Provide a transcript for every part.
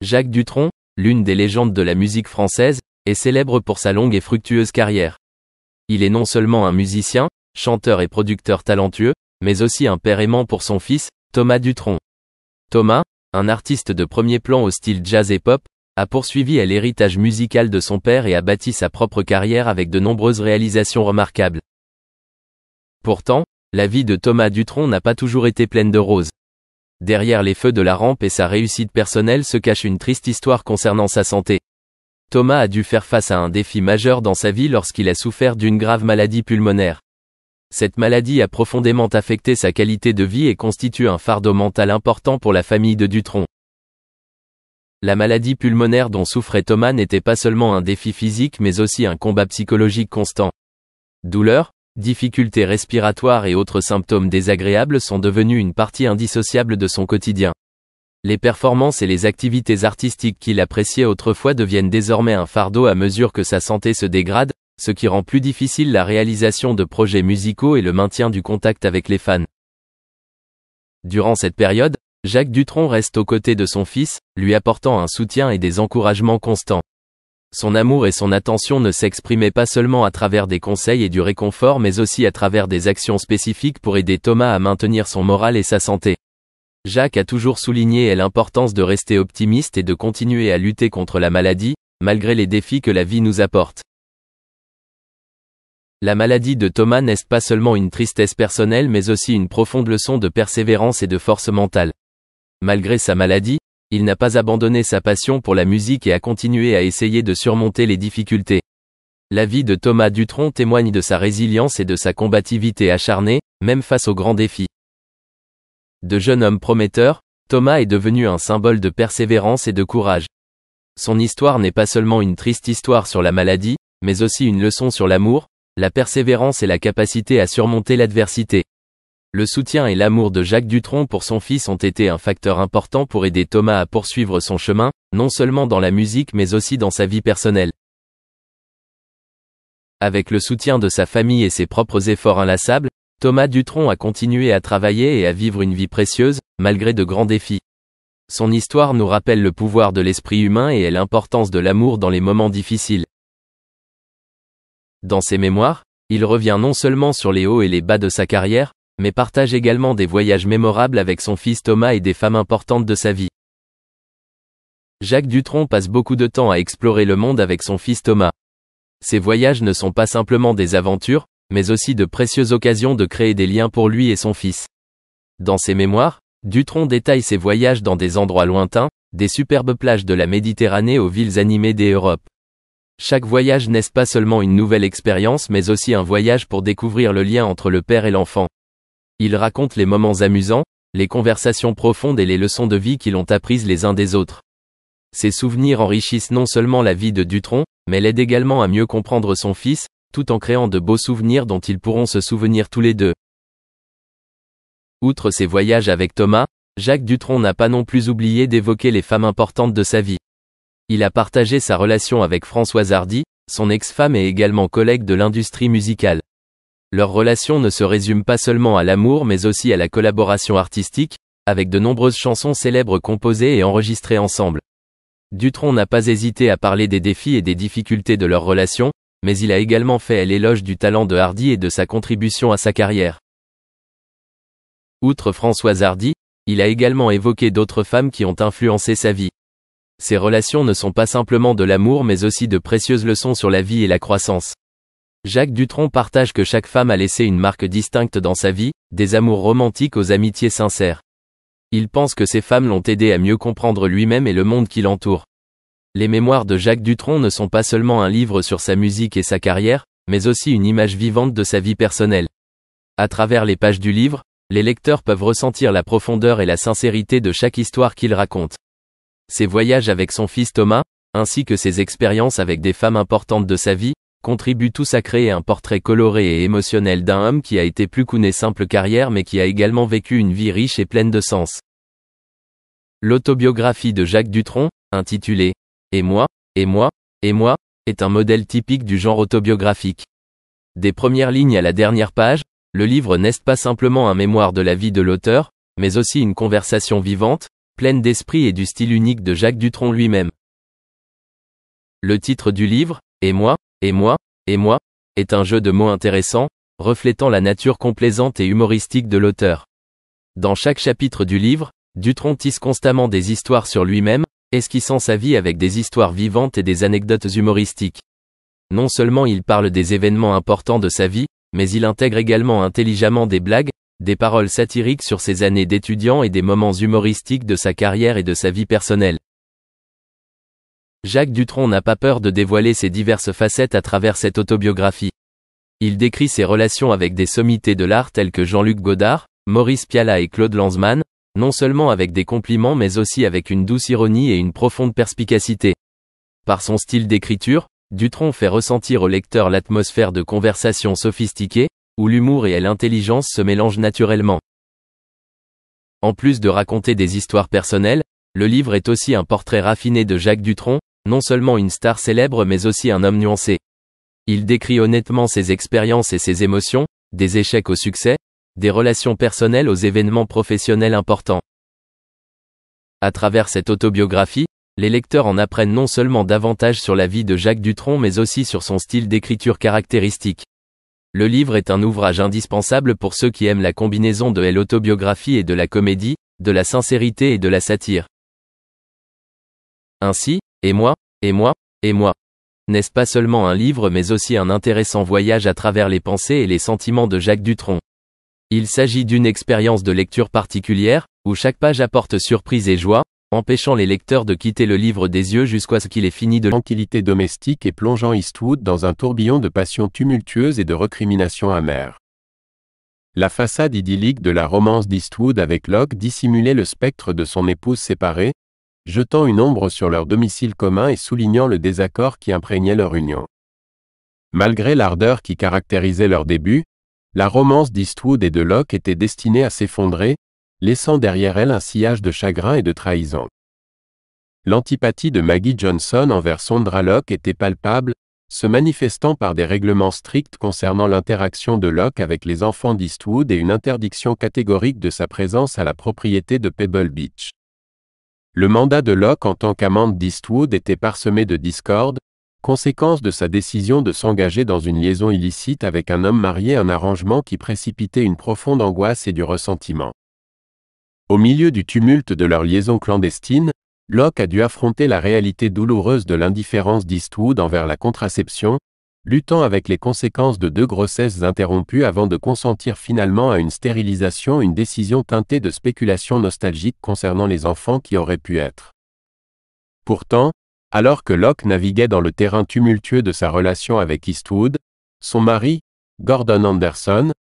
Jacques Dutronc, l'une des légendes de la musique française, est célèbre pour sa longue et fructueuse carrière. Il est non seulement un musicien, chanteur et producteur talentueux, mais aussi un père aimant pour son fils, Thomas Dutronc. Thomas, un artiste de premier plan au style jazz et pop, a poursuivi l'héritage musical de son père et a bâti sa propre carrière avec de nombreuses réalisations remarquables. Pourtant, la vie de Thomas Dutronc n'a pas toujours été pleine de roses. Derrière les feux de la rampe et sa réussite personnelle se cache une triste histoire concernant sa santé. Thomas a dû faire face à un défi majeur dans sa vie lorsqu'il a souffert d'une grave maladie pulmonaire. Cette maladie a profondément affecté sa qualité de vie et constitue un fardeau mental important pour la famille de Dutronc. La maladie pulmonaire dont souffrait Thomas n'était pas seulement un défi physique mais aussi un combat psychologique constant. Douleurs, difficultés respiratoires et autres symptômes désagréables sont devenus une partie indissociable de son quotidien. Les performances et les activités artistiques qu'il appréciait autrefois deviennent désormais un fardeau à mesure que sa santé se dégrade, ce qui rend plus difficile la réalisation de projets musicaux et le maintien du contact avec les fans. Durant cette période, Jacques Dutronc reste aux côtés de son fils, lui apportant un soutien et des encouragements constants. Son amour et son attention ne s'exprimaient pas seulement à travers des conseils et du réconfort mais aussi à travers des actions spécifiques pour aider Thomas à maintenir son moral et sa santé. Jacques a toujours souligné l'importance de rester optimiste et de continuer à lutter contre la maladie, malgré les défis que la vie nous apporte. La maladie de Thomas n'est pas seulement une tristesse personnelle mais aussi une profonde leçon de persévérance et de force mentale. Malgré sa maladie, il n'a pas abandonné sa passion pour la musique et a continué à essayer de surmonter les difficultés. La vie de Thomas Dutronc témoigne de sa résilience et de sa combativité acharnée, même face aux grands défis. De jeune homme prometteur, Thomas est devenu un symbole de persévérance et de courage. Son histoire n'est pas seulement une triste histoire sur la maladie, mais aussi une leçon sur l'amour, la persévérance et la capacité à surmonter l'adversité. Le soutien et l'amour de Jacques Dutronc pour son fils ont été un facteur important pour aider Thomas à poursuivre son chemin, non seulement dans la musique mais aussi dans sa vie personnelle. Avec le soutien de sa famille et ses propres efforts inlassables, Thomas Dutronc a continué à travailler et à vivre une vie précieuse, malgré de grands défis. Son histoire nous rappelle le pouvoir de l'esprit humain et l'importance de l'amour dans les moments difficiles. Dans ses mémoires, il revient non seulement sur les hauts et les bas de sa carrière, mais partage également des voyages mémorables avec son fils Thomas et des femmes importantes de sa vie. Jacques Dutronc passe beaucoup de temps à explorer le monde avec son fils Thomas. Ces voyages ne sont pas simplement des aventures, mais aussi de précieuses occasions de créer des liens pour lui et son fils. Dans ses mémoires, Dutronc détaille ses voyages dans des endroits lointains, des superbes plages de la Méditerranée aux villes animées d'Europe. Chaque voyage n'est pas seulement une nouvelle expérience mais aussi un voyage pour découvrir le lien entre le père et l'enfant. Il raconte les moments amusants, les conversations profondes et les leçons de vie qui l'ont apprises les uns des autres. Ces souvenirs enrichissent non seulement la vie de Dutronc, mais l'aident également à mieux comprendre son fils, tout en créant de beaux souvenirs dont ils pourront se souvenir tous les deux. Outre ses voyages avec Thomas, Jacques Dutronc n'a pas non plus oublié d'évoquer les femmes importantes de sa vie. Il a partagé sa relation avec Françoise Hardy, son ex-femme et également collègue de l'industrie musicale. Leur relation ne se résume pas seulement à l'amour mais aussi à la collaboration artistique, avec de nombreuses chansons célèbres composées et enregistrées ensemble. Dutronc n'a pas hésité à parler des défis et des difficultés de leur relation, mais il a également fait l'éloge du talent de Hardy et de sa contribution à sa carrière. Outre Françoise Hardy, il a également évoqué d'autres femmes qui ont influencé sa vie. Ces relations ne sont pas simplement de l'amour mais aussi de précieuses leçons sur la vie et la croissance. Jacques Dutronc partage que chaque femme a laissé une marque distincte dans sa vie, des amours romantiques aux amitiés sincères. Il pense que ces femmes l'ont aidé à mieux comprendre lui-même et le monde qui l'entoure. Les mémoires de Jacques Dutronc ne sont pas seulement un livre sur sa musique et sa carrière, mais aussi une image vivante de sa vie personnelle. À travers les pages du livre, les lecteurs peuvent ressentir la profondeur et la sincérité de chaque histoire qu'il raconte. Ses voyages avec son fils Thomas, ainsi que ses expériences avec des femmes importantes de sa vie, contribuent tous à créer un portrait coloré et émotionnel d'un homme qui a été plus qu'une simple carrière mais qui a également vécu une vie riche et pleine de sens. L'autobiographie de Jacques Dutronc, intitulée « Et moi, et moi, et moi », est un modèle typique du genre autobiographique. Des premières lignes à la dernière page, le livre n'est pas simplement un mémoire de la vie de l'auteur, mais aussi une conversation vivante, pleine d'esprit et du style unique de Jacques Dutronc lui-même. Le titre du livre, Et moi, et moi, et moi, est un jeu de mots intéressant, reflétant la nature complaisante et humoristique de l'auteur. Dans chaque chapitre du livre, Dutronc tisse constamment des histoires sur lui-même, esquissant sa vie avec des histoires vivantes et des anecdotes humoristiques. Non seulement il parle des événements importants de sa vie, mais il intègre également intelligemment des blagues, des paroles satiriques sur ses années d'étudiant et des moments humoristiques de sa carrière et de sa vie personnelle. Jacques Dutronc n'a pas peur de dévoiler ses diverses facettes à travers cette autobiographie. Il décrit ses relations avec des sommités de l'art tels que Jean-Luc Godard, Maurice Pialat et Claude Lanzmann, non seulement avec des compliments mais aussi avec une douce ironie et une profonde perspicacité. Par son style d'écriture, Dutronc fait ressentir au lecteur l'atmosphère de conversation sophistiquée, où l'humour et l'intelligence se mélangent naturellement. En plus de raconter des histoires personnelles, le livre est aussi un portrait raffiné de Jacques Dutronc, non seulement une star célèbre mais aussi un homme nuancé. Il décrit honnêtement ses expériences et ses émotions, des échecs au succès, des relations personnelles aux événements professionnels importants. À travers cette autobiographie, les lecteurs en apprennent non seulement davantage sur la vie de Jacques Dutronc mais aussi sur son style d'écriture caractéristique. Le livre est un ouvrage indispensable pour ceux qui aiment la combinaison de l'autobiographie et de la comédie, de la sincérité et de la satire. Ainsi, Et moi, et moi, et moi, n'est-ce pas seulement un livre mais aussi un intéressant voyage à travers les pensées et les sentiments de Jacques Dutronc. Il s'agit d'une expérience de lecture particulière, où chaque page apporte surprise et joie, empêchant les lecteurs de quitter le livre des yeux jusqu'à ce qu'il ait fini de tranquillité domestique et plongeant Eastwood dans un tourbillon de passions tumultueuses et de recriminations amères. La façade idyllique de la romance d'Eastwood avec Locke dissimulait le spectre de son épouse séparée, jetant une ombre sur leur domicile commun et soulignant le désaccord qui imprégnait leur union. Malgré l'ardeur qui caractérisait leur début, la romance d'Eastwood et de Locke était destinée à s'effondrer, laissant derrière elle un sillage de chagrin et de trahison. L'antipathie de Maggie Johnson envers Sondra Locke était palpable, se manifestant par des règlements stricts concernant l'interaction de Locke avec les enfants d'Eastwood et une interdiction catégorique de sa présence à la propriété de Pebble Beach. Le mandat de Locke en tant qu'amante d'Eastwood était parsemé de discorde, conséquence de sa décision de s'engager dans une liaison illicite avec un homme marié, un arrangement qui précipitait une profonde angoisse et du ressentiment. Au milieu du tumulte de leur liaison clandestine, Locke a dû affronter la réalité douloureuse de l'indifférence d'Eastwood envers la contraception, luttant avec les conséquences de 2 grossesses interrompues avant de consentir finalement à une stérilisation, une décision teintée de spéculations nostalgiques concernant les enfants qui auraient pu être. Pourtant, alors que Locke naviguait dans le terrain tumultueux de sa relation avec Eastwood, son mari, Gordon Anderson,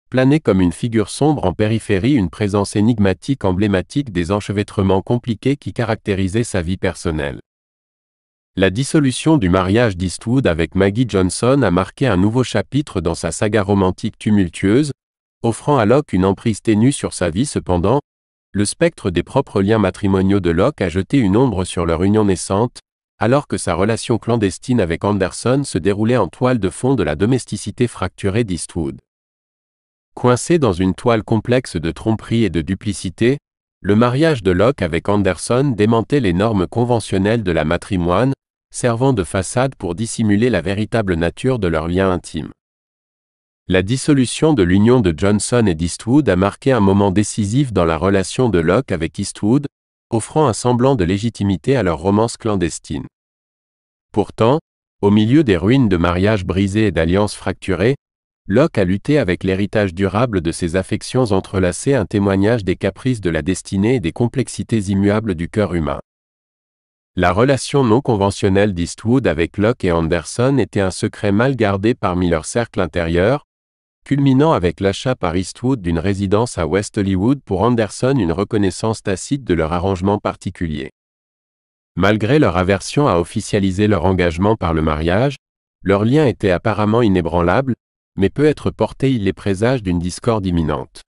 planait comme une figure sombre en périphérie, une présence énigmatique emblématique des enchevêtrements compliqués qui caractérisaient sa vie personnelle. La dissolution du mariage d'Eastwood avec Maggie Johnson a marqué un nouveau chapitre dans sa saga romantique tumultueuse, offrant à Locke une emprise ténue sur sa vie. Cependant, le spectre des propres liens matrimoniaux de Locke a jeté une ombre sur leur union naissante, alors que sa relation clandestine avec Anderson se déroulait en toile de fond de la domesticité fracturée d'Eastwood. Coincé dans une toile complexe de tromperie et de duplicité, le mariage de Locke avec Anderson démentait les normes conventionnelles de la matrimoine, servant de façade pour dissimuler la véritable nature de leur lien intime. La dissolution de l'union de Johnson et d'Eastwood a marqué un moment décisif dans la relation de Locke avec Eastwood, offrant un semblant de légitimité à leur romance clandestine. Pourtant, au milieu des ruines de mariages brisés et d'alliances fracturées, Locke a lutté avec l'héritage durable de ses affections entrelacées, un témoignage des caprices de la destinée et des complexités immuables du cœur humain. La relation non conventionnelle d'Eastwood avec Locke et Anderson était un secret mal gardé parmi leur cercle intérieur, culminant avec l'achat par Eastwood d'une résidence à West Hollywood, pour Anderson une reconnaissance tacite de leur arrangement particulier. Malgré leur aversion à officialiser leur engagement par le mariage, leur lien était apparemment inébranlable, mais peut être porté il les présages d'une discorde imminente.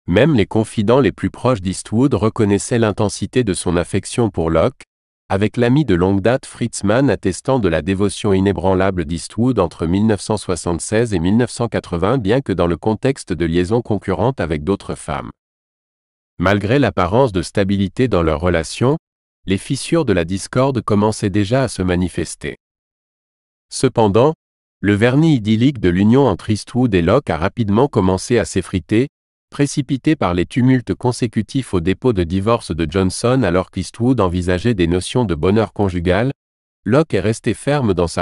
Même les confidents les plus proches d'Eastwood reconnaissaient l'intensité de son affection pour Locke, avec l'ami de longue date Fritz Mann attestant de la dévotion inébranlable d'Eastwood entre 1976 et 1980, bien que dans le contexte de liaisons concurrentes avec d'autres femmes. Malgré l'apparence de stabilité dans leur relation, les fissures de la discorde commençaient déjà à se manifester. Cependant, le vernis idyllique de l'union entre Eastwood et Locke a rapidement commencé à s'effriter, précipité par les tumultes consécutifs au dépôt de divorce de Johnson alors qu'Eastwood envisageait des notions de bonheur conjugal. Locke est resté ferme dans sa